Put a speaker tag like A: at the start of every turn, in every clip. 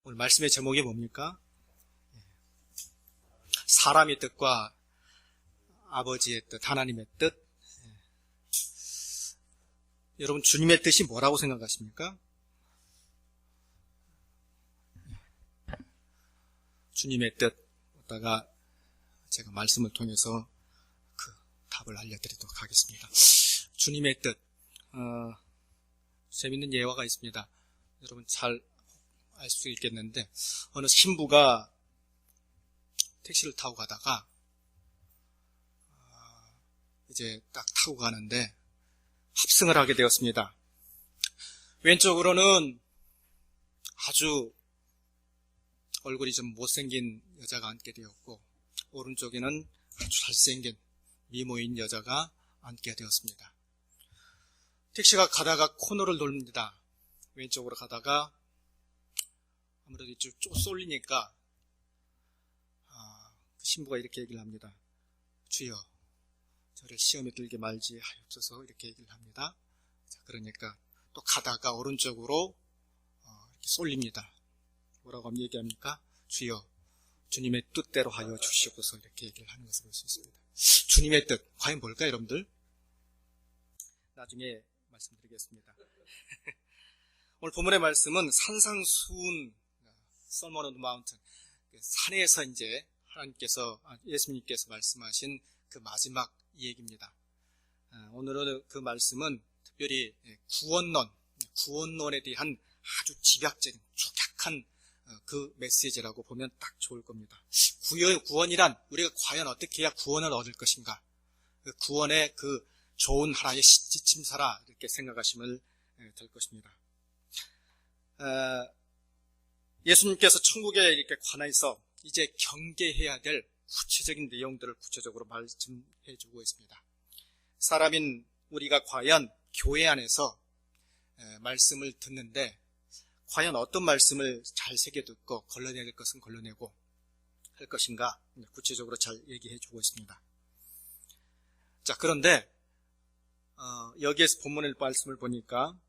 A: 오늘 말씀의 제목이 뭡니까? 사람의 뜻과 아버지의 뜻, 하나님의 뜻. 여러분, 주님의 뜻이 뭐라고 생각하십니까? 주님의 뜻, 이따가 제가 말씀을 통해서 그 답을 알려드리도록 하겠습니다. 주님의 뜻, 재밌는 예화가 있습니다. 여러분 잘 알 수 있겠는데, 어느 신부가 택시를 타고 가다가 이제 딱 타고 가는데 합승을 하게 되었습니다. 왼쪽으로는 아주 얼굴이 좀 못생긴 여자가 앉게 되었고, 오른쪽에는 아주 잘생긴 미모인 여자가 앉게 되었습니다. 택시가 가다가 코너를 돌립니다. 왼쪽으로 가다가 아무래도 쭉 쏠리니까 신부가 이렇게 얘기를 합니다. 주여, 저를 시험에 들게 말지 하옵소서, 이렇게 얘기를 합니다. 자, 그러니까 또 가다가 오른쪽으로 이렇게 쏠립니다. 뭐라고 얘기합니까? 주여, 주님의 뜻대로 하여 주시옵소서, 이렇게 얘기를 하는 것을 볼 수 있습니다. 주님의 뜻, 과연 뭘까요, 여러분들? 나중에 말씀드리겠습니다. 오늘 본문의 말씀은 산상수훈, Sermon on the Mountain, 산에서 이제 하나님께서, 예수님께서 말씀하신 그 마지막 얘기입니다. 오늘은 그 말씀은 특별히 구원론에 대한 아주 집약적인 촉약한 그 메시지라고 보면 딱 좋을 겁니다. 구원이란 우리가 과연 어떻게 해야 구원을 얻을 것인가, 그 구원의 그 좋은 하나의 지침서라, 이렇게 생각하시면 될 것입니다. 예수님께서 천국에 이렇게 관해서 이제 경계해야 될 구체적인 내용들을 구체적으로 말씀해 주고 있습니다. 사람인 우리가 과연 교회 안에서 말씀을 듣는데 과연 어떤 말씀을 잘 새겨 듣고 걸러내야 될 것은 걸러내고 할 것인가, 구체적으로 잘 얘기해 주고 있습니다. 자, 그런데 여기에서 본문의 말씀을 보니까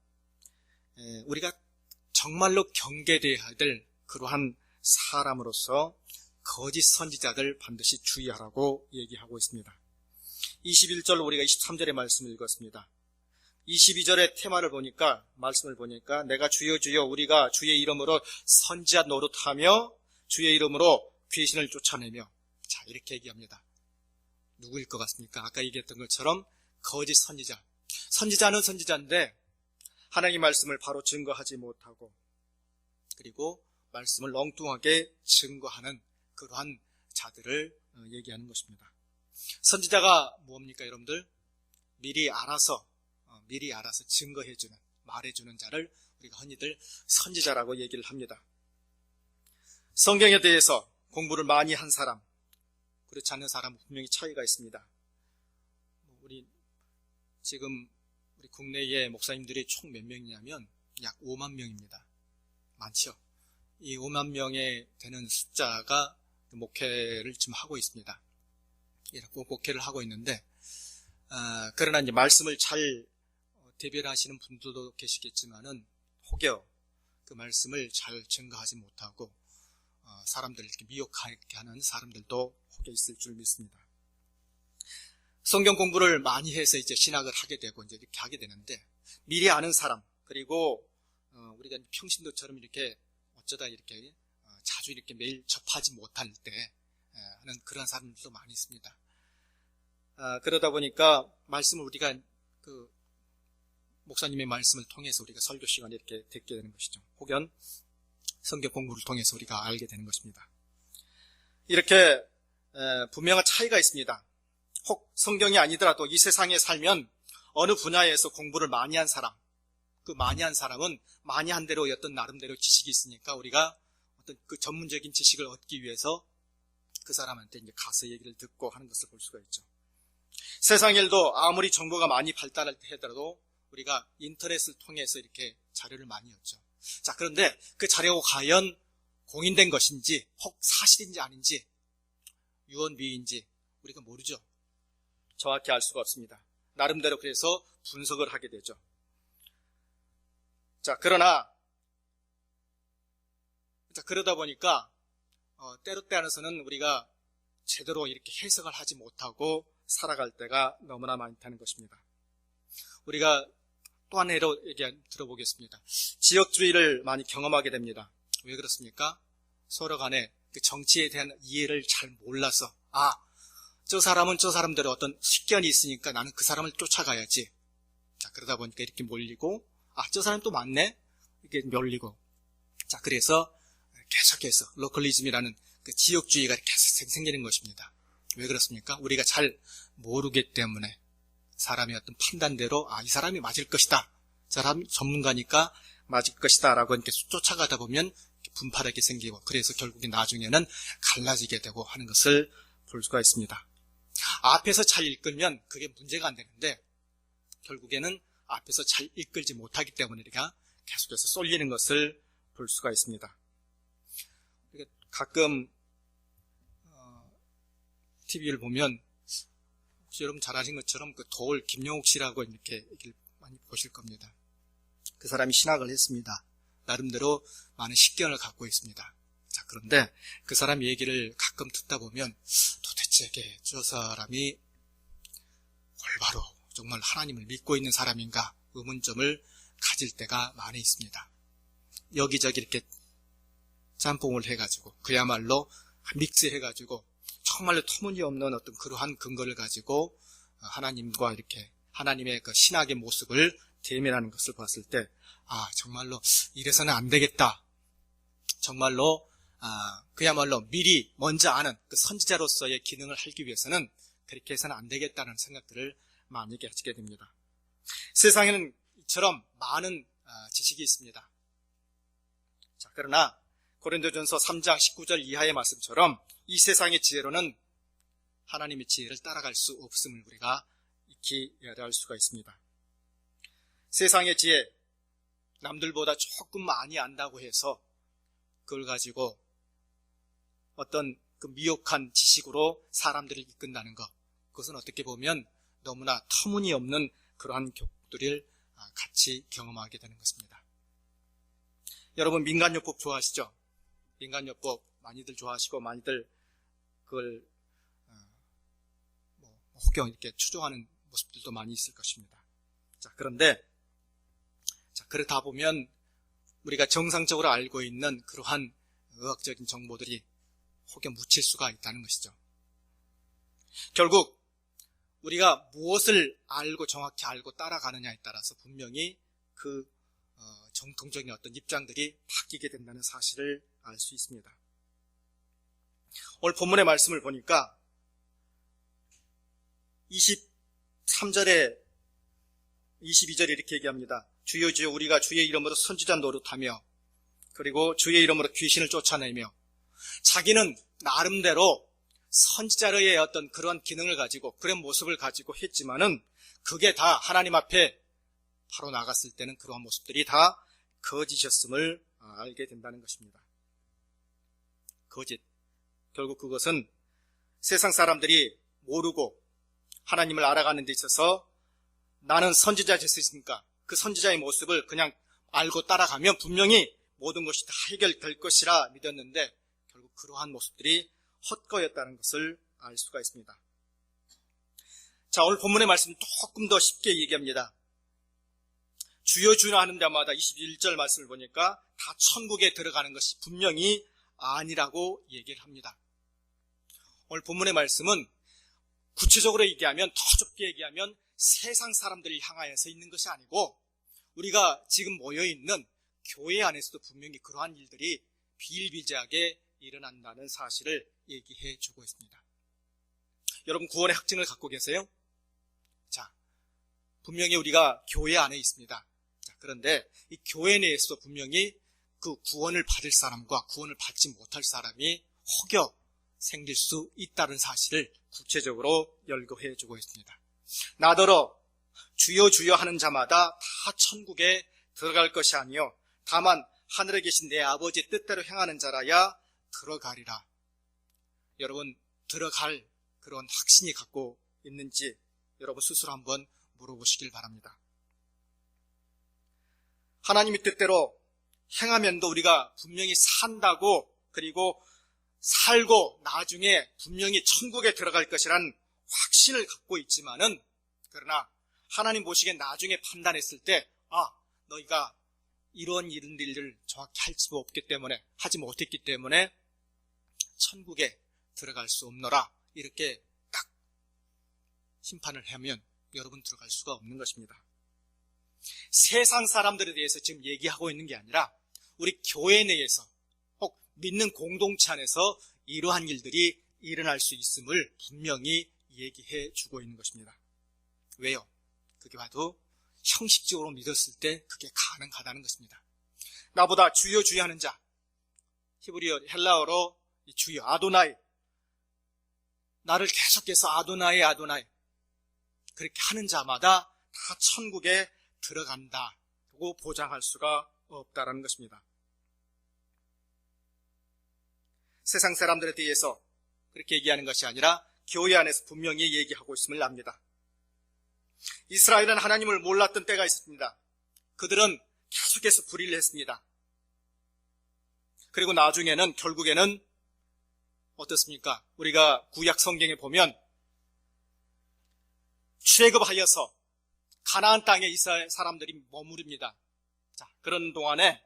A: 우리가 정말로 경계돼야 될 그러한 사람으로서 거짓 선지자들 반드시 주의하라고 얘기하고 있습니다. 21절, 우리가 23절의 말씀을 읽었습니다. 22절의 테마를 보니까, 말씀을 보니까, 내가 주여 주여 우리가 주의 이름으로 선지자 노릇하며 주의 이름으로 귀신을 쫓아내며, 자, 이렇게 얘기합니다. 누구일 것 같습니까? 아까 얘기했던 것처럼 거짓 선지자. 선지자는 선지자인데 하나님의 말씀을 바로 증거하지 못하고, 그리고 말씀을 엉뚱하게 증거하는 그러한 자들을 얘기하는 것입니다. 선지자가 뭡니까, 여러분들? 미리 알아서 증거해주는, 말해주는 자를 우리가 흔히들 선지자라고 얘기를 합니다. 성경에 대해서 공부를 많이 한 사람, 그렇지 않은 사람은 분명히 차이가 있습니다. 지금 우리 국내의 목사님들이 총 몇 명이냐면 약 5만 명입니다. 많죠? 이 5만 명에 되는 숫자가 목회를 지금 하고 있습니다. 이렇게 목회를 하고 있는데, 그러나 이제 말씀을 잘 대변하시는 분들도 계시겠지만은 혹여 그 말씀을 잘 증거하지 못하고 사람들을 이렇게 미혹하게 하는 사람들도 혹여 있을 줄 믿습니다. 성경 공부를 많이 해서 이제 신학을 하게 되고 이제 이렇게 하게 되는데, 미리 아는 사람, 그리고 우리가 평신도처럼 이렇게 어쩌다 이렇게 자주 이렇게 매일 접하지 못할 때 하는 그런 사람들도 많이 있습니다. 그러다 보니까 말씀을 우리가 그 목사님의 말씀을 통해서 우리가 설교 시간에 이렇게 듣게 되는 것이죠. 혹은 성경 공부를 통해서 우리가 알게 되는 것입니다. 이렇게 분명한 차이가 있습니다. 혹 성경이 아니더라도 이 세상에 살면 어느 분야에서 공부를 많이 한 사람, 그 많이 한 사람은 많이 한 대로 어떤 나름대로 지식이 있으니까 우리가 어떤 그 전문적인 지식을 얻기 위해서 그 사람한테 이제 가서 얘기를 듣고 하는 것을 볼 수가 있죠. 세상 일도 아무리 정보가 많이 발달할 때 하더라도 우리가 인터넷을 통해서 이렇게 자료를 많이 얻죠. 자, 그런데 그 자료가 과연 공인된 것인지, 혹 사실인지 아닌지, 유언비인지 우리가 모르죠. 정확히 알 수가 없습니다. 나름대로 그래서 분석을 하게 되죠. 자, 그러나 자, 그러다 보니까 때로때로는 우리가 제대로 이렇게 해석을 하지 못하고 살아갈 때가 너무나 많다는 것입니다. 우리가 또 한 예로 들어보겠습니다. 지역주의를 많이 경험하게 됩니다. 왜 그렇습니까? 서로 간에 그 정치에 대한 이해를 잘 몰라서 저 사람은 저 사람들의 어떤 식견이 있으니까 나는 그 사람을 쫓아가야지. 자, 그러다 보니까 이렇게 몰리고 저 사람 또 맞네? 이렇게 몰리고. 자, 그래서 계속해서 로컬리즘이라는 그 지역주의가 계속 생기는 것입니다. 왜 그렇습니까? 우리가 잘 모르기 때문에 사람의 어떤 판단대로 이 사람이 맞을 것이다. 저 사람이 전문가니까 맞을 것이다 라고 이렇게 쫓아가다 보면 분파력이 생기고 그래서 결국에 나중에는 갈라지게 되고 하는 것을 볼 수가 있습니다. 앞에서 잘 이끌면 그게 문제가 안 되는데 결국에는 앞에서 잘 이끌지 못하기 때문에 우리가 계속해서 쏠리는 것을 볼 수가 있습니다. 가끔 TV를 보면 혹시 여러분 잘 아신 것처럼 그 도울 김용옥 씨라고 이렇게 많이 보실 겁니다. 그 사람이 신학을 했습니다. 나름대로 많은 식견을 갖고 있습니다. 자, 그런데 그 사람 얘기를 가끔 듣다 보면 도대체 저 사람이 올바로 정말 하나님을 믿고 있는 사람인가 의문점을 가질 때가 많이 있습니다. 여기저기 이렇게 짬뽕을 해가지고 그야말로 믹스해가지고 정말로 터무니없는 어떤 그러한 근거를 가지고 하나님과 이렇게 하나님의 그 신학의 모습을 대면하는 것을 봤을 때 정말로 이래서는 안 되겠다. 정말로 그야말로 미리 먼저 아는 그 선지자로서의 기능을 하기 위해서는 그렇게 해서는 안 되겠다는 생각들을 많이 가지게 됩니다. 세상에는 이처럼 많은 지식이 있습니다. 자, 그러나 고린도전서 3장 19절 이하의 말씀처럼 이 세상의 지혜로는 하나님의 지혜를 따라갈 수 없음을 우리가 익히 알 수가 있습니다. 세상의 지혜, 남들보다 조금 많이 안다고 해서 그걸 가지고 어떤 그 미혹한 지식으로 사람들을 이끈다는 것, 그것은 어떻게 보면 너무나 터무니없는 그러한 격들을 같이 경험하게 되는 것입니다. 여러분 민간요법 좋아하시죠? 민간요법 많이들 좋아하시고 많이들 그걸 혹여 이렇게 추종하는 모습들도 많이 있을 것입니다. 자, 그런데 그렇다 보면 우리가 정상적으로 알고 있는 그러한 의학적인 정보들이 혹여 묻힐 수가 있다는 것이죠. 결국 우리가 무엇을 알고 정확히 알고 따라가느냐에 따라서 분명히 그 정통적인 어떤 입장들이 바뀌게 된다는 사실을 알 수 있습니다. 오늘 본문의 말씀을 보니까 23절에 22절에 이렇게 얘기합니다. 주여 주여 우리가 주의 이름으로 선지자 노릇하며 그리고 주의 이름으로 귀신을 쫓아내며 자기는 나름대로 선지자로의 어떤 그런 기능을 가지고 그런 모습을 가지고 했지만은 그게 다 하나님 앞에 바로 나갔을 때는 그러한 모습들이 다 거짓이었음을 알게 된다는 것입니다. 거짓. 결국 그것은 세상 사람들이 모르고 하나님을 알아가는 데 있어서 나는 선지자 됐으니까 그 선지자의 모습을 그냥 알고 따라가면 분명히 모든 것이 다 해결될 것이라 믿었는데 결국 그러한 모습들이 헛거였다는 것을 알 수가 있습니다. 자, 오늘 본문의 말씀은 조금 더 쉽게 얘기합니다. 주여 주여 하는 데마다 21절 말씀을 보니까 다 천국에 들어가는 것이 분명히 아니라고 얘기를 합니다. 오늘 본문의 말씀은 구체적으로 얘기하면 더 좁게 얘기하면 세상 사람들을 향하여서 있는 것이 아니고 우리가 지금 모여있는 교회 안에서도 분명히 그러한 일들이 비일비재하게 일어난다는 사실을 얘기해 주고 있습니다. 여러분 구원의 확증을 갖고 계세요? 자, 분명히 우리가 교회 안에 있습니다. 자, 그런데 이 교회 내에서도 분명히 그 구원을 받을 사람과 구원을 받지 못할 사람이 혹여 생길 수 있다는 사실을 구체적으로 열거해 주고 있습니다. 나더러 주여 주여 하는 자마다 다 천국에 들어갈 것이 아니요 다만 하늘에 계신 내 아버지의 뜻대로 행하는 자라야 들어가리라. 여러분 들어갈 그런 확신이 갖고 있는지 여러분 스스로 한번 물어보시길 바랍니다. 하나님의 뜻대로 행하면도 우리가 분명히 산다고, 그리고 살고 나중에 분명히 천국에 들어갈 것이란 확신을 갖고 있지만은, 그러나 하나님 보시기에 나중에 판단했을 때, 너희가 이런 일을 정확히 할 수 없기 때문에, 하지 못했기 때문에 천국에 들어갈 수 없노라, 이렇게 딱 심판을 하면 여러분 들어갈 수가 없는 것입니다. 세상 사람들에 대해서 지금 얘기하고 있는 게 아니라 우리 교회 내에서 혹 믿는 공동체 안에서 이러한 일들이 일어날 수 있음을 분명히 얘기해 주고 있는 것입니다. 왜요? 그게 바로 형식적으로 믿었을 때 그게 가능하다는 것입니다. 나보다 주여 주여 하는 자, 히브리어 헬라어로 주여, 아도나이, 나를 계속해서 아도나이 아도나이 그렇게 하는 자마다 다 천국에 들어간다고 보장할 수가 없다라는 것입니다. 세상 사람들에 대해서 그렇게 얘기하는 것이 아니라 교회 안에서 분명히 얘기하고 있음을 압니다. 이스라엘은 하나님을 몰랐던 때가 있었습니다. 그들은 계속해서 불의를 했습니다. 그리고 나중에는 결국에는 어떻습니까? 우리가 구약 성경에 보면 출애굽하여서 가나안 땅에 이스라엘 사람들이 머무릅니다. 자, 그런 동안에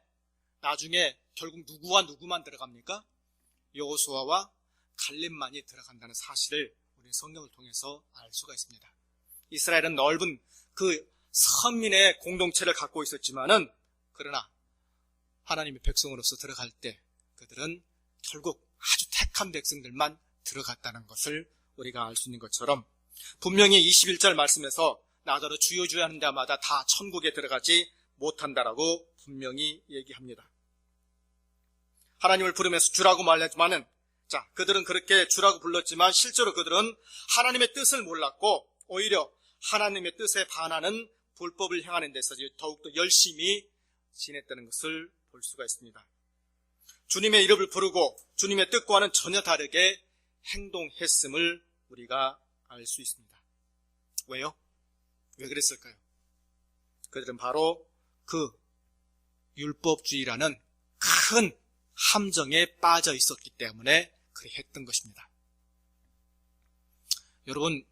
A: 나중에 결국 누구만 들어갑니까? 여호수아와 갈렙만이 들어간다는 사실을 우리 성경을 통해서 알 수가 있습니다. 이스라엘은 넓은 그 선민의 공동체를 갖고 있었지만은, 그러나 하나님의 백성으로서 들어갈 때 그들은 결국 아주 택한 백성들만 들어갔다는 것을 우리가 알 수 있는 것처럼, 분명히 21절 말씀에서 나더러 주여 주여 하는 자마다 다 천국에 들어가지 못한다라고 분명히 얘기합니다. 하나님을 부르면서 주라고 말했지만은, 자, 그들은 그렇게 주라고 불렀지만 실제로 그들은 하나님의 뜻을 몰랐고 오히려 하나님의 뜻에 반하는 불법을 행하는 데서 더욱더 열심히 지냈다는 것을 볼 수가 있습니다. 주님의 이름을 부르고 주님의 뜻과는 전혀 다르게 행동했음을 우리가 알 수 있습니다. 왜요? 왜 그랬을까요? 그들은 바로 그 율법주의라는 큰 함정에 빠져 있었기 때문에 그렇게 했던 것입니다. 여러분,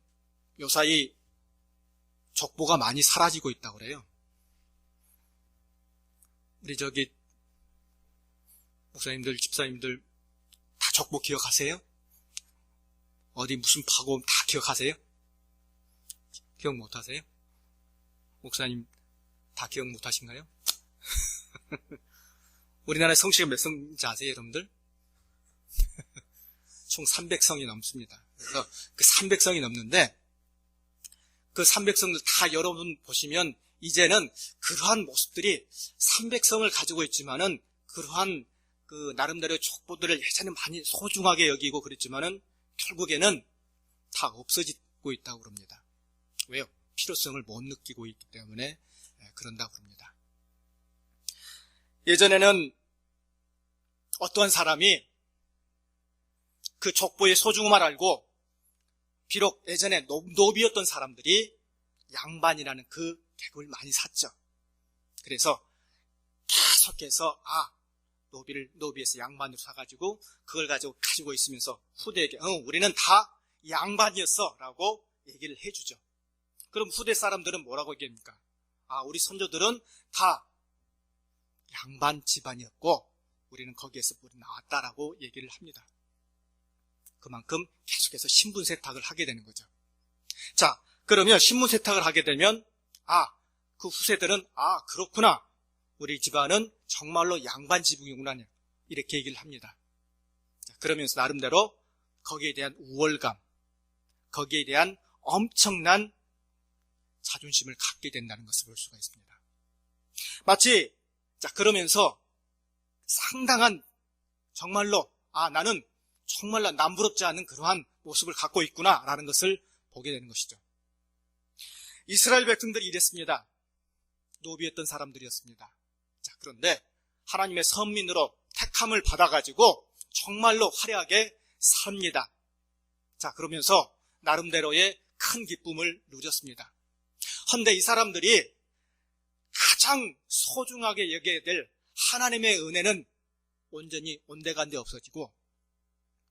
A: 요사이 족보가 많이 사라지고 있다고 그래요. 우리 목사님들, 집사님들 다 족보 기억하세요? 어디 무슨 파고 다 기억하세요? 기억 못하세요? 목사님 다 기억 못하신가요? 우리나라의 성씨가 몇 성인지 아세요, 여러분들? 총 300성이 넘습니다. 그래서 그 300성이 넘는데, 그 300성들 다 여러분 보시면 이제는 그러한 모습들이 300성을 가지고 있지만은 그러한 그 나름대로의 족보들을 예전에 많이 소중하게 여기고 그랬지만은 결국에는 다 없어지고 있다고 그럽니다. 왜요? 필요성을 못 느끼고 있기 때문에 그런다고 그럽니다. 예전에는 어떠한 사람이 그 족보의 소중함을 알고, 비록 예전에 노비였던 사람들이 양반이라는 그 계급을 많이 샀죠. 그래서 계속해서 노비에서 양반으로 사가지고 그걸 가지고 있으면서 후대에게 우리는 다 양반이었어 라고 얘기를 해주죠. 그럼 후대 사람들은 뭐라고 얘기합니까? 우리 선조들은 다 양반 집안이었고 우리는 거기에서 뿌리 나왔다라고 얘기를 합니다. 그만큼 계속해서 신분 세탁을 하게 되는 거죠. 자, 그러면 신분 세탁을 하게 되면 그 후세들은 그렇구나, 우리 집안은 정말로 양반 지붕이구나, 이렇게 얘기를 합니다. 자, 그러면서 나름대로 거기에 대한 우월감, 거기에 대한 엄청난 자존심을 갖게 된다는 것을 볼 수가 있습니다. 마치 그러면서 상당한, 정말로 나는 정말로 남부럽지 않은 그러한 모습을 갖고 있구나 라는 것을 보게 되는 것이죠. 이스라엘 백성들이 이랬습니다. 노비였던 사람들이었습니다. 자, 그런데 하나님의 선민으로 택함을 받아가지고 정말로 화려하게 삽니다. 자, 그러면서 나름대로의 큰 기쁨을 누렸습니다. 헌데 이 사람들이 가장 소중하게 여겨야 될 하나님의 은혜는 온전히 온데간데 없어지고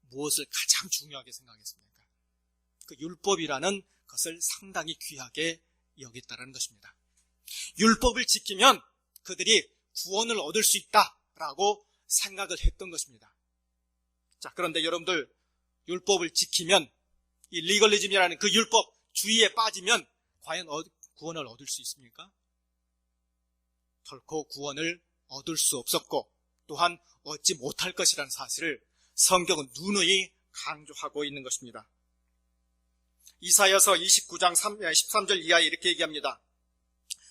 A: 무엇을 가장 중요하게 생각했습니까? 그 율법이라는 것을 상당히 귀하게 여겼다는 것입니다. 율법을 지키면 그들이 구원을 얻을 수 있다라고 생각을 했던 것입니다. 자, 그런데 여러분들, 율법을 지키면, 이 리걸리즘이라는 그 율법 주의에 빠지면 과연 구원을 얻을 수 있습니까? 결코 구원을 얻을 수 없었고 또한 얻지 못할 것이라는 사실을 성경은 누누이 강조하고 있는 것입니다. 이사야서 29장 13절 이하에 이렇게 얘기합니다.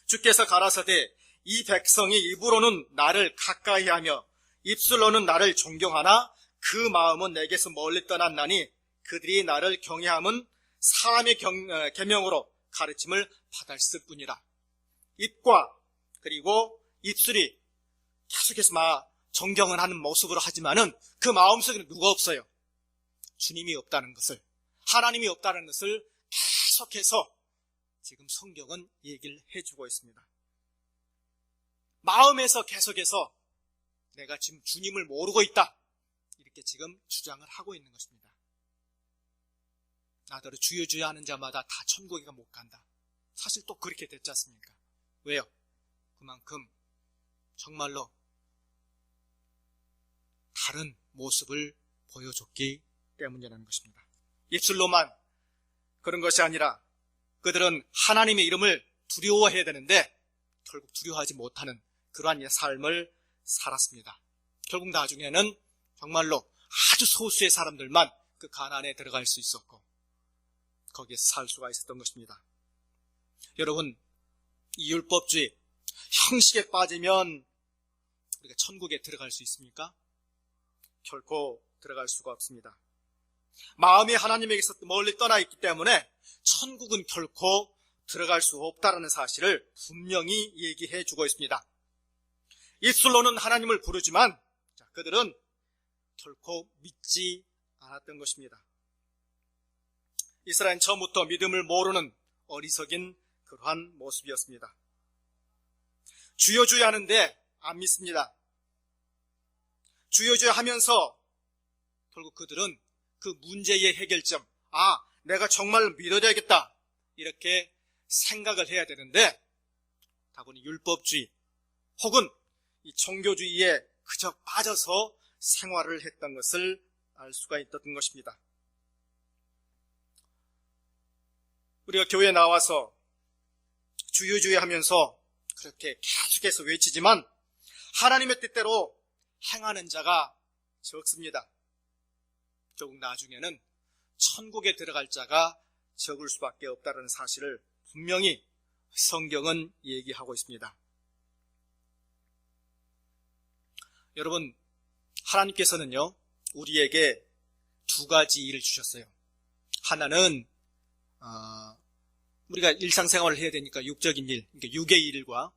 A: 주께서 가라사대 이 백성이 입으로는 나를 가까이하며 입술로는 나를 존경하나 그 마음은 내게서 멀리 떠났나니 그들이 나를 경외함은 사람의 계명으로 가르침을 받았을 뿐이라. 입과 그리고 입술이 계속해서 존경을 하는 모습으로 하지만은 그 마음속에는 누가 없어요? 주님이 없다는 것을, 하나님이 없다는 것을 계속해서 지금 성경은 얘기를 해주고 있습니다. 마음에서 계속해서 내가 지금 주님을 모르고 있다, 이렇게 지금 주장을 하고 있는 것입니다. 나더러 주여 주여 하는 자마다 다 천국에 못 간다. 사실 또 그렇게 됐지 않습니까? 왜요? 그만큼 정말로 다른 모습을 보여줬기 때문이라는 것입니다. 입술로만 그런 것이 아니라 그들은 하나님의 이름을 두려워해야 되는데 결국 두려워하지 못하는 그러한 삶을 살았습니다. 결국 나중에는 정말로 아주 소수의 사람들만 그 가나안에 들어갈 수 있었고 거기에서 살 수가 있었던 것입니다. 여러분, 이 율법주의, 형식에 빠지면 우리가 천국에 들어갈 수 있습니까? 결코 들어갈 수가 없습니다. 마음이 하나님에게서 멀리 떠나 있기 때문에 천국은 결코 들어갈 수 없다는 사실을 분명히 얘기해 주고 있습니다. 입술로는 하나님을 부르지만 그들은 결코 믿지 않았던 것입니다. 이스라엘은 처음부터 믿음을 모르는 어리석인 그러한 모습이었습니다. 주여 주여 하는데 안 믿습니다. 주여 주여 하면서 결국 그들은 그 문제의 해결점, 내가 정말 믿어야겠다, 이렇게 생각을 해야 되는데 다분히 율법주의 혹은 이 종교주의에 그저 빠져서 생활을 했던 것을 알 수가 있었던 것입니다. 우리가 교회에 나와서 주여 주여 하면서 그렇게 계속해서 외치지만 하나님의 뜻대로 행하는 자가 적습니다. 결국 나중에는 천국에 들어갈 자가 적을 수밖에 없다는 사실을 분명히 성경은 얘기하고 있습니다. 여러분, 하나님께서는요, 우리에게 두 가지 일을 주셨어요. 하나는 우리가 일상생활을 해야 되니까 육적인 일, 그러니까 육의 일과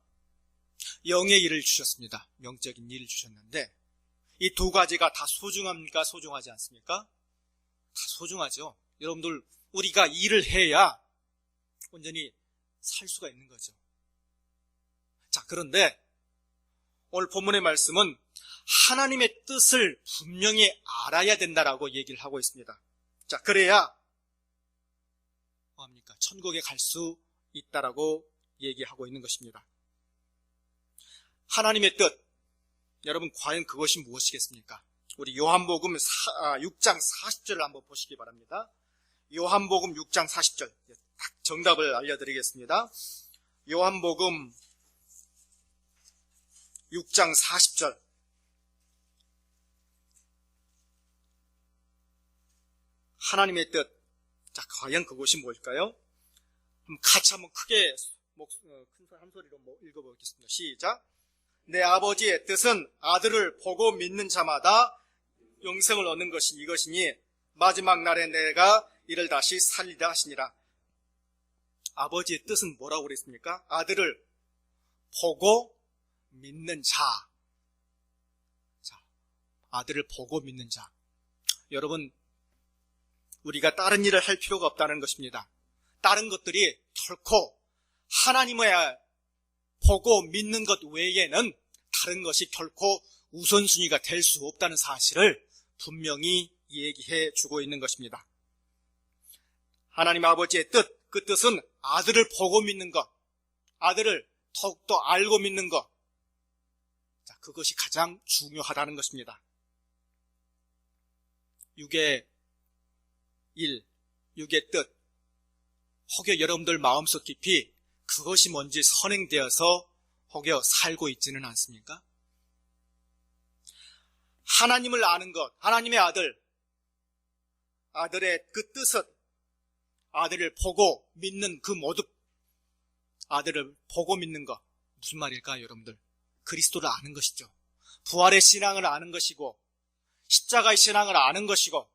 A: 영의 일을 주셨습니다. 영적인 일을 주셨는데 이 두 가지가 다 소중합니까? 소중하지 않습니까? 다 소중하죠. 여러분들, 우리가 일을 해야 온전히 살 수가 있는 거죠. 자, 그런데 오늘 본문의 말씀은 하나님의 뜻을 분명히 알아야 된다라고 얘기를 하고 있습니다. 자, 그래야 뭐합니까? 천국에 갈 수 있다라고 얘기하고 있는 것입니다. 하나님의 뜻, 여러분 과연 그것이 무엇이겠습니까? 우리 요한복음 6장 40절을 한번 보시기 바랍니다. 요한복음 6장 40절, 딱 정답을 알려드리겠습니다. 요한복음 6장 40절. 하나님의 뜻. 자, 과연 그것이 뭘까요? 같이 한번 크게 큰 한 소리로 읽어보겠습니다. 시작. 내 아버지의 뜻은 아들을 보고 믿는 자마다 영생을 얻는 것이 이것이니 마지막 날에 내가 이를 다시 살리다 하시니라. 아버지의 뜻은 뭐라고 그랬습니까? 아들을 보고 믿는 자. 자, 아들을 보고 믿는 자. 여러분, 우리가 다른 일을 할 필요가 없다는 것입니다. 다른 것들이 결코 하나님의 보고 믿는 것 외에는 다른 것이 결코 우선순위가 될 수 없다는 사실을 분명히 얘기해 주고 있는 것입니다. 하나님 아버지의 뜻, 그 뜻은 아들을 보고 믿는 것, 아들을 더욱더 알고 믿는 것, 자, 그것이 가장 중요하다는 것입니다. 6의 일, 6의 뜻, 혹여 여러분들 마음속 깊이 그것이 뭔지 선행되어서 혹여 살고 있지는 않습니까? 하나님을 아는 것, 하나님의 아들, 아들의 그 뜻은 아들을 보고 믿는 그 모두, 아들을 보고 믿는 것, 무슨 말일까요, 여러분들? 그리스도를 아는 것이죠. 부활의 신앙을 아는 것이고, 십자가의 신앙을 아는 것이고,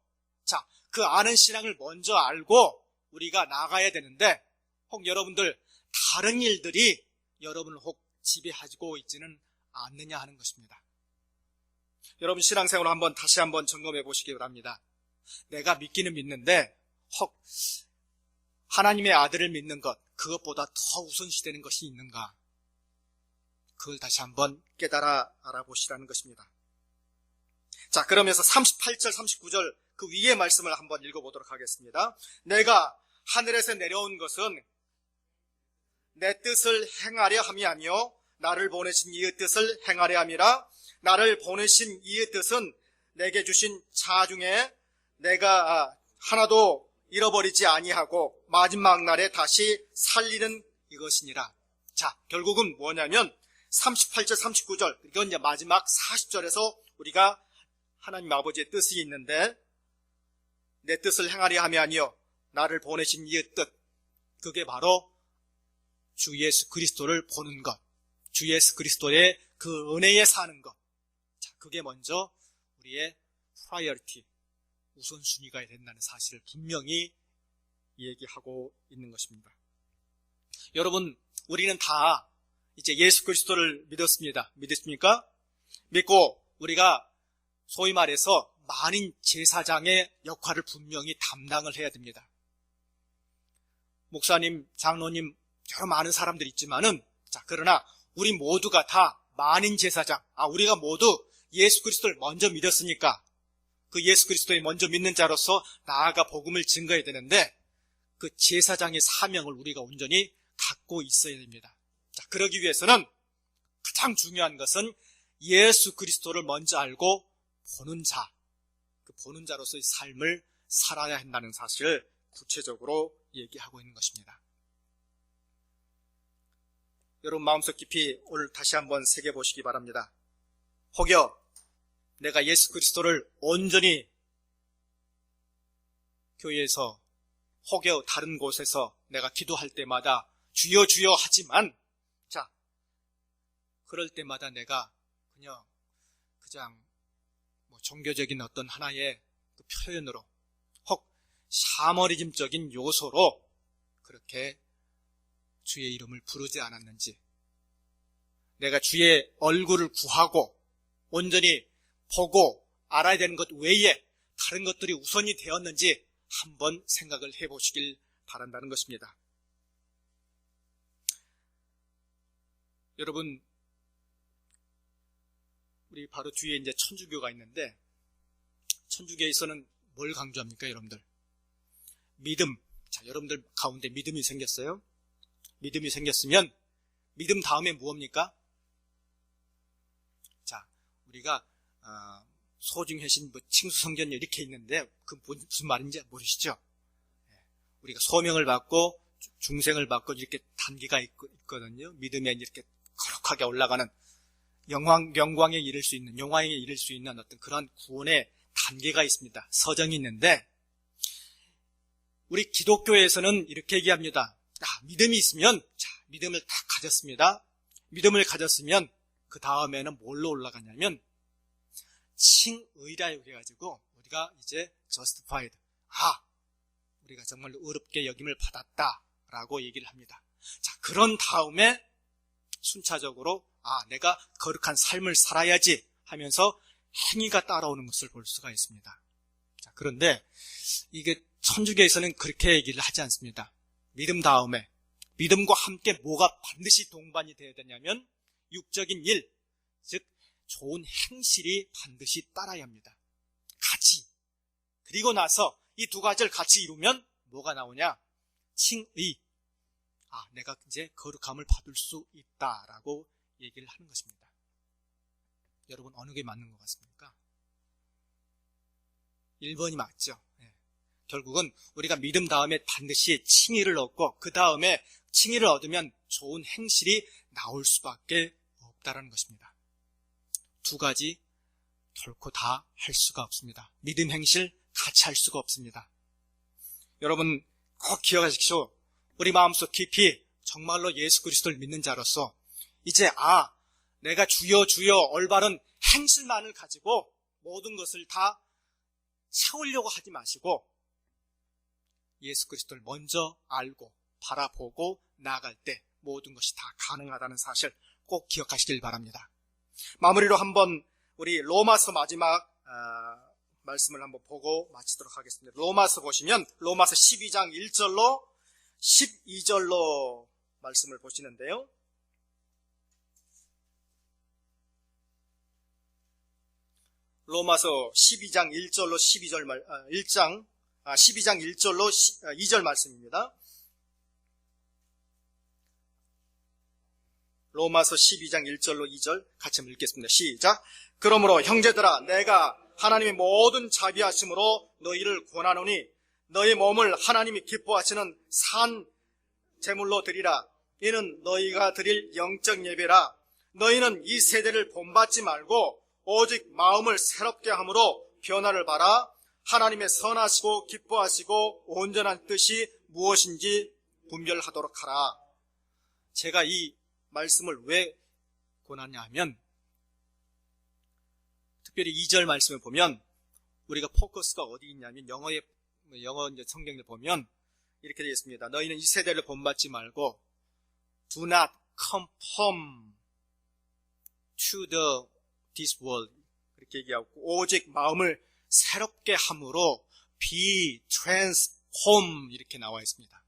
A: 자, 그 아는 신앙을 먼저 알고 우리가 나가야 되는데, 혹 여러분들 다른 일들이 여러분을 혹 지배하고 있지는 않느냐 하는 것입니다. 여러분 신앙생활을 다시 한번 점검해 보시기 바랍니다. 내가 믿기는 믿는데 혹 하나님의 아들을 믿는 것, 그것보다 더 우선시되는 것이 있는가? 그걸 다시 한번 깨달아 알아보시라는 것입니다. 자, 그러면서 38절, 39절 그 위의 말씀을 한번 읽어보도록 하겠습니다. 내가 하늘에서 내려온 것은 내 뜻을 행하려 함이 아니요 나를 보내신 이의 뜻을 행하려 함이라. 나를 보내신 이의 뜻은 내게 주신 자 중에 내가 하나도 잃어버리지 아니하고 마지막 날에 다시 살리는 이것이니라. 자, 결국은 뭐냐면 38절, 39절, 이건 이제 마지막 40절에서 우리가 하나님 아버지의 뜻이 있는데, 내 뜻을 행하려 함이 아니요 나를 보내신 이의 뜻, 그게 바로 주 예수 그리스도를 보는 것, 주 예수 그리스도의 그 은혜에 사는 것. 자, 그게 먼저 우리의 프라이어리티, 우선순위가 된다는 사실을 분명히 얘기하고 있는 것입니다. 여러분, 우리는 다 이제 예수 그리스도를 믿었습니다. 믿으십니까? 믿고 우리가 소위 말해서 만인 제사장의 역할을 분명히 담당을 해야 됩니다. 목사님, 장로님, 여러 많은 사람들이 있지만은, 자, 그러나 우리 모두가 다 만인 제사장, 우리가 모두 예수 그리스도를 먼저 믿었으니까 그 예수 그리스도를 먼저 믿는 자로서 나아가 복음을 증거해야 되는데, 그 제사장의 사명을 우리가 온전히 갖고 있어야 됩니다. 자, 그러기 위해서는 가장 중요한 것은 예수 그리스도를 먼저 알고 보는 자, 그 보는 자로서의 삶을 살아야 한다는 사실을 구체적으로 얘기하고 있는 것입니다. 여러분 마음속 깊이 오늘 다시 한번 새겨보시기 바랍니다. 혹여 내가 예수 그리스도를 온전히 교회에서 혹여 다른 곳에서 내가 기도할 때마다 주여 주여 하지만, 자, 그럴 때마다 내가 그냥 종교적인 어떤 하나의 그 표현으로 혹 샤머니즘적인 요소로 그렇게 주의 이름을 부르지 않았는지, 내가 주의 얼굴을 구하고 온전히 보고 알아야 되는 것 외에 다른 것들이 우선이 되었는지 한번 생각을 해보시길 바란다는 것입니다. 여러분, 우리 바로 뒤에 이제 천주교가 있는데, 천주교에서는 뭘 강조합니까, 여러분들? 믿음. 자, 여러분들 가운데 믿음이 생겼어요? 믿음이 생겼으면 믿음 다음에 무엇입니까? 자, 우리가 소중해신 칭수성전 이렇게 있는데 그 무슨 말인지 모르시죠? 우리가 소명을 받고 중생을 받고 이렇게 단계가 있거든요. 믿음에 이렇게 거룩하게 올라가는 영광에 이를 수 있는, 영광에 이를 수 있는 어떤 그런 구원의 단계가 있습니다. 서정이 있는데, 우리 기독교에서는 이렇게 얘기합니다. 믿음이 있으면, 자, 믿음을 다 가졌습니다. 믿음을 가졌으면 그 다음에는 뭘로 올라가냐면 칭의라 해가지고 우리가 이제 justified, 우리가 정말 의롭게 여김을 받았다라고 얘기를 합니다. 자, 그런 다음에 순차적으로 내가 거룩한 삶을 살아야지 하면서 행위가 따라오는 것을 볼 수가 있습니다. 자, 그런데 이게 천주교에서는 그렇게 얘기를 하지 않습니다. 믿음 다음에, 믿음과 함께 뭐가 반드시 동반이 되어야 되냐면 육적인 일, 즉 좋은 행실이 반드시 따라야 합니다. 같이. 그리고 나서 이 두 가지를 같이 이루면 뭐가 나오냐? 칭의. 내가 이제 거룩함을 받을 수 있다라고 얘기를 하는 것입니다. 여러분 어느 게 맞는 것 같습니까? 1번이 맞죠. 결국은 우리가 믿음 다음에 반드시 칭의를 얻고 그 다음에 칭의를 얻으면 좋은 행실이 나올 수밖에 없다라는 것입니다. 두 가지 결코 다 할 수가 없습니다. 믿음 행실 같이 할 수가 없습니다. 여러분 꼭 기억하십시오. 우리 마음속 깊이 정말로 예수 그리스도를 믿는 자로서 이제 내가 주여 주여 올바른 행실만을 가지고 모든 것을 다 채우려고 하지 마시고 예수 그리스도를 먼저 알고 바라보고 나아갈 때 모든 것이 다 가능하다는 사실 꼭 기억하시길 바랍니다. 마무리로 한번 우리 로마서 마지막 말씀을 한번 보고 마치도록 하겠습니다. 로마서 보시면 로마서 12장 1절로 12절로 말씀을 보시는데요. 로마서 12장 1절로 12절 12장 1절로 2절 말씀입니다. 로마서 12장 1절로 2절 같이 한번 읽겠습니다. 시작. 그러므로 형제들아 내가 하나님의 모든 자비하심으로 너희를 권하노니 너희 몸을 하나님이 기뻐하시는 산 제물로 드리라. 이는 너희가 드릴 영적 예배라. 너희는 이 세대를 본받지 말고 오직 마음을 새롭게 함으로 변화를 받아 하나님의 선하시고 기뻐하시고 온전한 뜻이 무엇인지 분별하도록 하라. 제가 이 말씀을 왜 권하냐 하면 특별히 2절 말씀을 보면 우리가 포커스가 어디 있냐면 영어 성경을 보면 이렇게 되어 있습니다. 너희는 이 세대를 본받지 말고 Do not conform to this world 그렇게 얘기하고 오직 마음을 새롭게 함으로 be transformed 이렇게 나와 있습니다.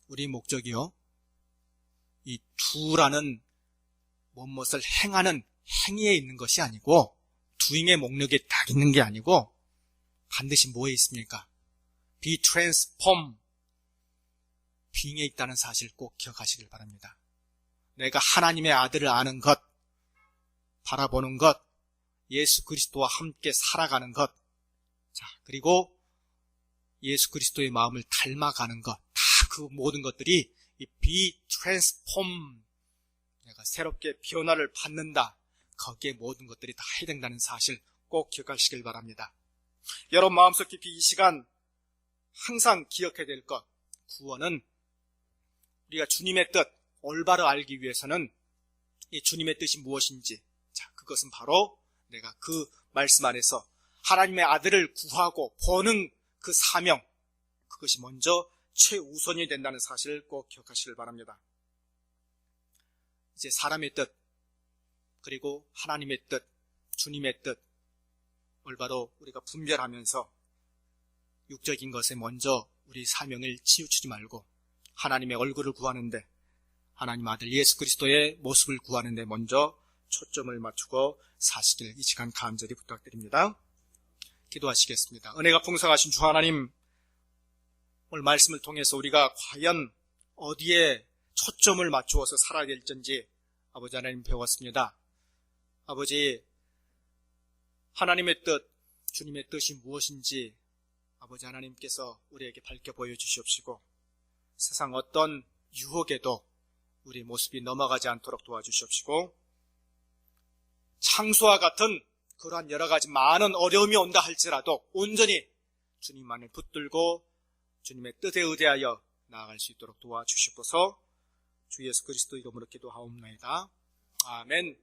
A: 우리 목적이요. 이 do라는 무엇을 행하는 행위에 있는 것이 아니고 doing의 목록에 딱 있는 게 아니고 반드시 뭐에 있습니까? be transformed being에 있다는 사실 꼭 기억하시길 바랍니다. 내가 하나님의 아들을 아는 것, 바라보는 것, 예수 그리스도와 함께 살아가는 것, 그리고 예수 그리스도의 마음을 닮아가는 것, 다 그 모든 것들이 이 be transformed, 내가 새롭게 변화를 받는다. 거기에 모든 것들이 다 해당된다는 사실 꼭 기억하시길 바랍니다. 여러분 마음속 깊이 이 시간 항상 기억해야 될 것, 구원은 우리가 주님의 뜻 올바로 알기 위해서는 이 주님의 뜻이 무엇인지, 그것은 바로 내가 그 말씀 안에서 하나님의 아들을 구하고 보는 그 사명, 그것이 먼저 최우선이 된다는 사실을 꼭 기억하시길 바랍니다. 이제 사람의 뜻, 그리고 하나님의 뜻, 주님의 뜻, 올바로 우리가 분별하면서 육적인 것에 먼저 우리 사명을 치우치지 말고 하나님의 얼굴을 구하는데, 하나님 아들 예수 그리스도의 모습을 구하는데 먼저 초점을 맞추고 사시길 이 시간 간절히 부탁드립니다. 기도하시겠습니다. 은혜가 풍성하신 주 하나님, 오늘 말씀을 통해서 우리가 과연 어디에 초점을 맞추어서 살아야 될지 아버지 하나님 배웠습니다. 아버지, 하나님의 뜻, 주님의 뜻이 무엇인지 아버지 하나님께서 우리에게 밝혀 보여주시옵시고 세상 어떤 유혹에도 우리 모습이 넘어가지 않도록 도와주시옵시고 창수와 같은 그러한 여러 가지 많은 어려움이 온다 할지라도 온전히 주님만을 붙들고 주님의 뜻에 의대하여 나아갈 수 있도록 도와주시옵소서. 주 예수 그리스도 이름으로 기도하옵나이다. 아멘.